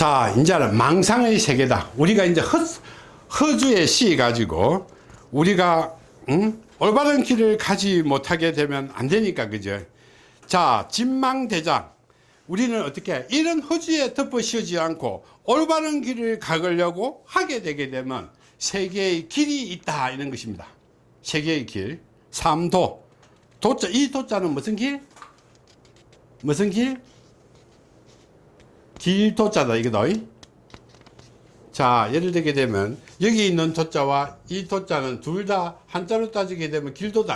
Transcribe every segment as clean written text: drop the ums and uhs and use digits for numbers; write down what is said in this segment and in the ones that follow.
자, 이제는 망상의 세계다. 우리가 이제 허주에 씌 가지고 우리가 올바른 길을 가지 못하게 되면 안 되니까, 그죠? 자, 진망대장. 우리는 어떻게 이런 허주에 덮어 씌우지 않고 올바른 길을 가려고 하게 되게 되면 세계의 길이 있다, 이런 것입니다. 세계의 길. 삼도. 도자, 이 도자는 무슨 길? 무슨 길? 길도자다, 이거다. 자, 예를 들게 되면 여기 있는 도자와 이 도자는 둘 다 한자로 따지게 되면 길도다.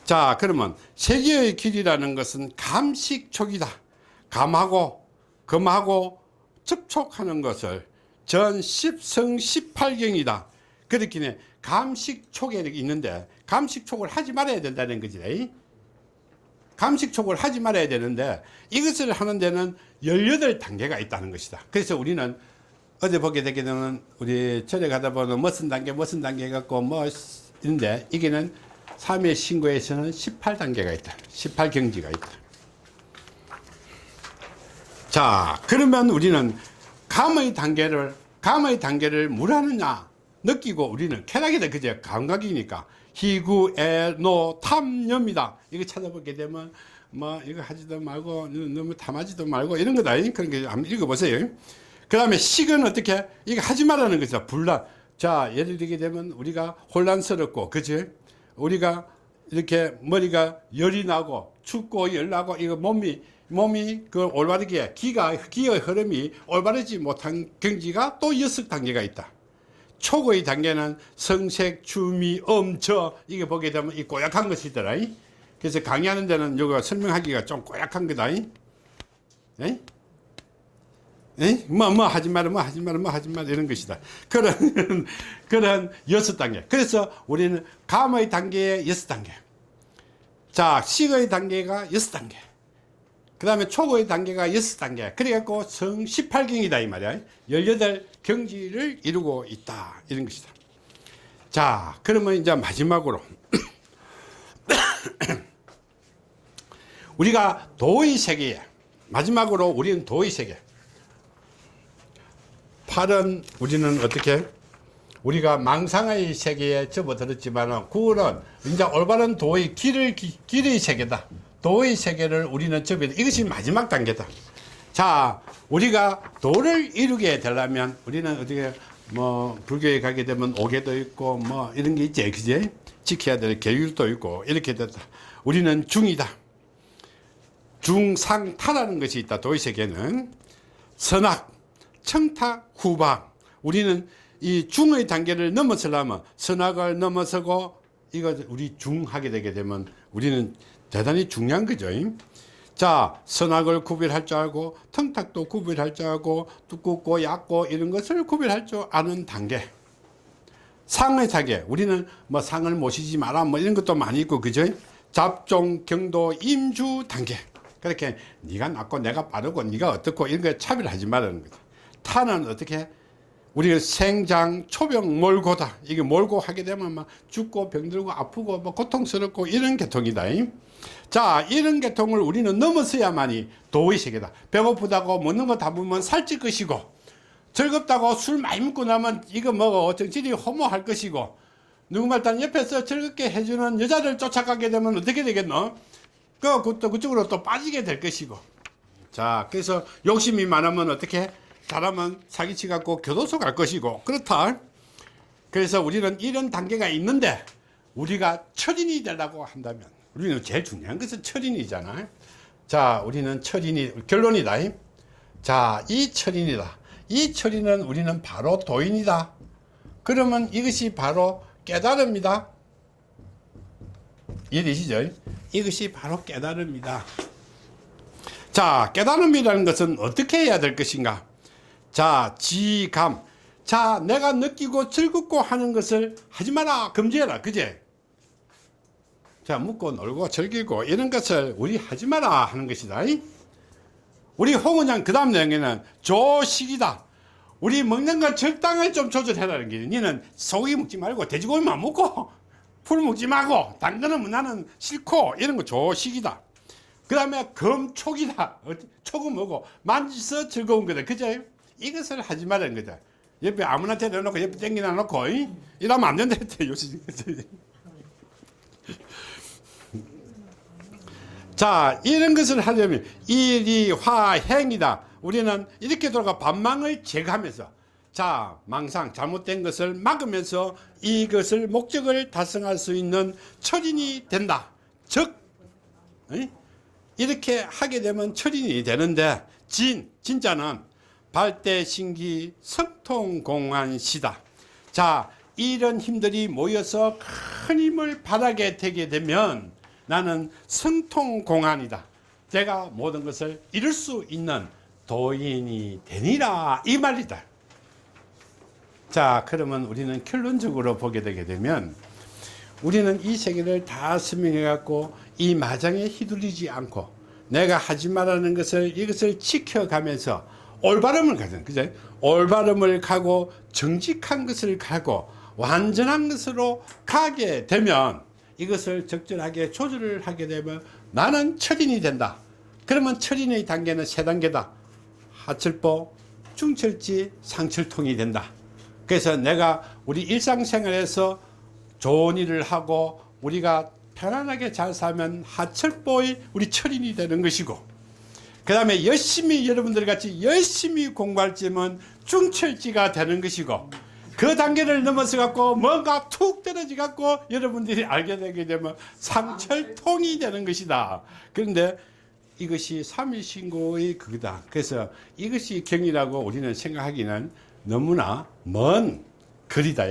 자, 그러면 세계의 길이라는 것은 감식촉이다. 감하고 금하고 접촉하는 것을 전 10성 18경이다. 그렇기에 감식촉에 있는데 감식촉을 하지 말아야 된다는 거지. 감식촉을 하지 말아야 되는데 이것을 하는 데는 18단계가 있다는 것이다. 그래서 우리는 어제 보게 되게 되면 우리 절에 가다 보면 무슨 단계 갖고 뭐 있는데 이게는 3회 신고에서는 18단계가 있다. 18경지가 있다. 자, 그러면 우리는 감의 단계를 뭘 하느냐 느끼고 우리는 쾌락이다. 그제 감각이니까. 희구애노 탐념이다. 이거 찾아보게 되면 뭐 이거 하지도 말고 너무 탐하지도 말고 이런 거다. 그런 게 한번 읽어보세요. 그 다음에 식은 어떻게 이거 하지 말라는 거죠. 불란. 자, 예를 들게 되면 우리가 혼란스럽고, 그치? 우리가 이렇게 머리가 열이 나고 춥고 열나고 이거 몸이 그 올바르게 기의 흐름이 올바르지 못한 경지가 또 6단계가 있다. 초고의 단계는 성색, 주미, 엄저 이게 보게 되면 이 고약한 것이더라. 그래서 강의하는 데는 이거 설명하기가 좀 고약한 거다. 뭐 하지 마라 이런 것이다. 그런 6단계. 그래서 우리는 감의 단계의 6단계. 자, 식의 단계가 6단계. 그 다음에 초고의 단계가 6단계. 그래갖고 성 18경이다, 이 말이야. 18경지를 이루고 있다, 이런 것이다. 자, 그러면 이제 마지막으로 우리가 도의 세계에, 마지막으로 우리는 도의 세계. 8은 우리는 어떻게 우리가 망상의 세계에 접어들었지만 9는 이제 올바른 도의 길의 세계다. 도의 세계를 우리는 접해. 이것이 마지막 단계다. 자, 우리가 도를 이루게 되려면 우리는 어떻게 뭐 불교에 가게 되면 오계도 있고 뭐 이런 게 있지, 그지? 지켜야 될 계율도 있고 이렇게 됐다. 우리는 중이다. 중상타라는 것이 있다. 도의 세계는 선악, 청탁, 후박. 우리는 이 중의 단계를 넘어서려면 선악을 넘어서고 이거 우리 중하게 되게 되면 우리는 대단히 중요한 거죠. 자, 선악을 구별할 줄 알고 청탁도 구별할 줄 알고 두껍고 얕고 이런 것을 구별할 줄 아는 단계. 상의 단계. 우리는 뭐 상을 모시지 마라 뭐 이런 것도 많이 있고, 그죠? 잡종, 경도, 임주 단계. 그렇게 네가 낫고 내가 빠르고 네가 어떻고 이런 거 차별하지 말라는 거죠. 타는 어떻게 우리가 생장, 초병, 몰고다. 이게 몰고 하게 되면 막 죽고 병들고 아프고 뭐 고통스럽고 이런 계통이다. 자, 이런 계통을 우리는 넘어서야만이 도의 세계다. 배고프다고 먹는 거 다 보면 살찔 것이고, 즐겁다고 술 많이 먹고 나면 이거 먹어 정신이 허무할 것이고, 누구말 단 옆에서 즐겁게 해주는 여자를 쫓아가게 되면 어떻게 되겠노? 그쪽으로 또 빠지게 될 것이고. 자, 그래서 욕심이 많으면 어떻게? 잘하면 사기치 갖고 교도소 갈 것이고, 그렇다. 그래서 우리는 이런 단계가 있는데 우리가 철인이 되려고 한다면 우리는 제일 중요한 것은 철인이잖아. 자, 우리는 철인이 결론이다. 자, 이 철인이다. 이 철인은 우리는 바로 도인이다. 그러면 이것이 바로 깨달음이다. 이해되시죠? 이것이 바로 깨달음이다. 자, 깨달음이라는 것은 어떻게 해야 될 것인가? 자, 지감. 자, 내가 느끼고 즐겁고 하는 것을 하지 마라, 금지해라, 그제? 자, 묻고 놀고 즐기고 이런 것을 우리 하지 마라 하는 것이다. 우리 홍은장 그 다음 내용에는 조식이다. 우리 먹는 건 적당히 좀 조절해라는 게, 니는 소고기 먹지 말고 돼지고기만 먹고 풀 먹지 말고 단 거는 나는 싫고 이런 거 조식이다. 그 다음에 검촉이다. 촉은 뭐고? 만지서 즐거운 거다. 그죠? 이것을 하지 말라는 거죠. 옆에 아무나 데려놓고 옆에 땡기나 놓고 이러면 안 된다 했대. 요즘. 자, 이런 것을 하려면 일이 화행이다. 우리는 이렇게 돌아가 반망을 제거하면서, 자, 망상 잘못된 것을 막으면서 이것을 목적을 달성할 수 있는 철인이 된다. 즉 이렇게 하게 되면 철인이 되는데, 진짜는 발대신기 성통공안시다. 자, 이런 힘들이 모여서 큰 힘을 발하게 되게 되면 나는 성통공안이다. 내가 모든 것을 이룰 수 있는 도인이 되니라, 이 말이다. 자, 그러면 우리는 결론적으로 보게 되게 되면, 우리는 이 세계를 다 설명해 갖고 이 마장에 휘둘리지 않고 내가 하지 말라는 것을, 이것을 지켜가면서 올바름을 가진, 그죠? 올바름을 가고 정직한 것을 가고 완전한 것으로 가게 되면, 이것을 적절하게 조절을 하게 되면 나는 철인이 된다. 그러면 철인의 단계는 세 단계다. 하철보, 중철지, 상철통이 된다. 그래서 내가 우리 일상생활에서 좋은 일을 하고 우리가 편안하게 잘 살면 하철보의 우리 철인이 되는 것이고, 그 다음에 열심히 여러분들 같이 열심히 공부할 때면 중철지가 되는 것이고, 그 단계를 넘어서 갖고 뭔가 툭 떨어져 갖고 여러분들이 알게 되게 되면 상철통이 되는 것이다. 그런데 이것이 삼일신고의 그거다. 그래서 이것이 경이라고 우리는 생각하기는 너무나 먼 거리다.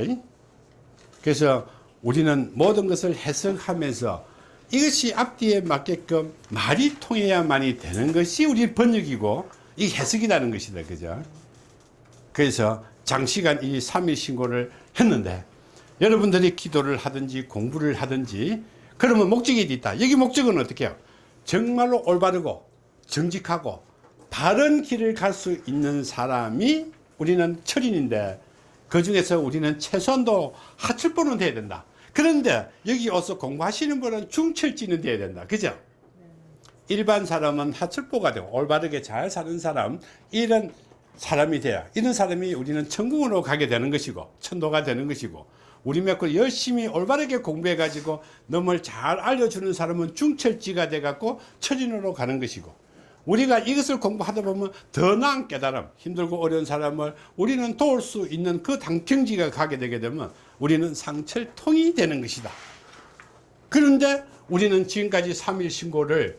그래서 우리는 모든 것을 해석하면서 이것이 앞뒤에 맞게끔 말이 통해야만이 되는 것이 우리 번역이고 이 해석이라는 것이다. 그죠? 그래서 장시간 이 삼일신고를 했는데, 여러분들이 기도를 하든지 공부를 하든지 그러면 목적이 있다. 여기 목적은 어떻게 해요? 정말로 올바르고 정직하고 바른 길을 갈 수 있는 사람이 우리는 철인인데, 그 중에서 우리는 최소한도 하철보는 돼야 된다. 그런데 여기 와서 공부하시는 분은 중철지는 돼야 된다. 그죠? 일반 사람은 하철보가 되고 올바르게 잘 사는 사람, 이런 사람이 돼야, 이런 사람이 우리는 천국으로 가게 되는 것이고 천도가 되는 것이고, 우리 믿고 열심히 올바르게 공부해 가지고 넘을 잘 알려주는 사람은 중철지가 돼 갖고 철인으로 가는 것이고, 우리가 이것을 공부하다 보면 더 나은 깨달음, 힘들고 어려운 사람을 우리는 도울 수 있는 그 당경지가 가게 되게 되면 우리는 상철통이 되는 것이다. 그런데 우리는 지금까지 삼일신고를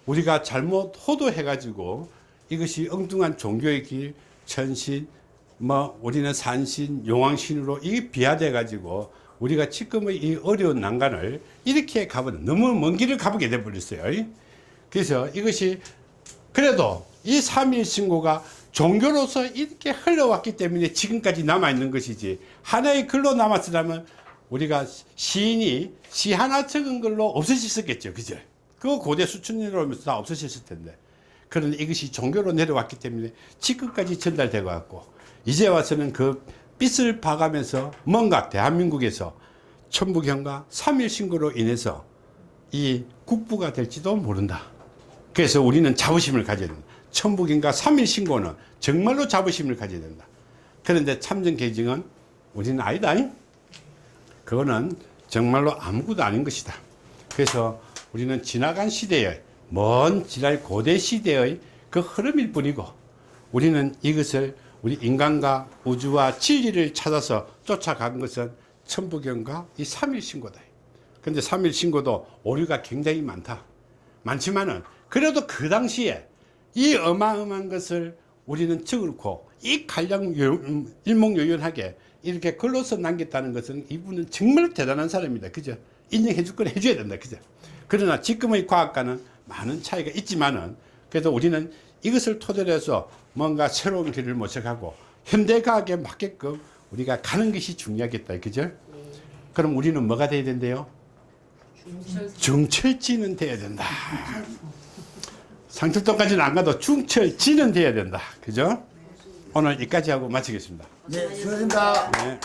우리가 잘못 호도해 가지고 이것이 엉뚱한 종교의 길, 천신, 우리는 산신, 용왕신으로 이 비하돼 가지고 우리가 지금의 이 어려운 난간을 이렇게 가버려, 너무 먼 길을 가보게 돼 버렸어요. 그래서 이것이 그래도 이 삼일신고가 종교로서 이렇게 흘러왔기 때문에 지금까지 남아있는 것이지, 하나의 글로 남았으라면 우리가 시인이 시 하나 적은 걸로 없어졌었겠죠. 그죠? 그거 고대 수천년으로 오면서 다 없어졌을 텐데, 그런데 이것이 종교로 내려왔기 때문에 지금까지 전달되고 왔고, 이제 와서는 그 빛을 봐가면서 뭔가 대한민국에서 천부경과 삼일신고로 인해서 이 국부가 될지도 모른다. 그래서 우리는 자부심을 가져야 된다. 천부경과 삼일신고는 정말로 자부심을 가져야 된다. 그런데 참전계징은 우리는 아니다. 그거는 정말로 아무것도 아닌 것이다. 그래서 우리는 지나간 시대의 먼 지날 고대 시대의 그 흐름일 뿐이고, 우리는 이것을 우리 인간과 우주와 진리를 찾아서 쫓아간 것은 천부경과 이 삼일신고다. 그런데 삼일신고도 오류가 굉장히 많지만은 그래도 그 당시에 이 어마어마한 것을 우리는 적을고 이 간량 일목요연하게 이렇게 글로서 남겼다는 것은 이분은 정말 대단한 사람입니다. 그죠? 인정해 줄 건 해줘야 된다. 그죠? 그러나 지금의 과학과는 많은 차이가 있지만은 그래도 우리는 이것을 토대로 해서 뭔가 새로운 길을 모셔가고 현대과학에 맞게끔 우리가 가는 것이 중요하겠다. 그죠? 그럼 우리는 뭐가 돼야 된대요? 중철지는 돼야 된다. 상철통까지는 안 가도 중철지는 돼야 된다. 그죠? 오늘 여기까지 하고 마치겠습니다. 네, 수고하셨습니다. 네.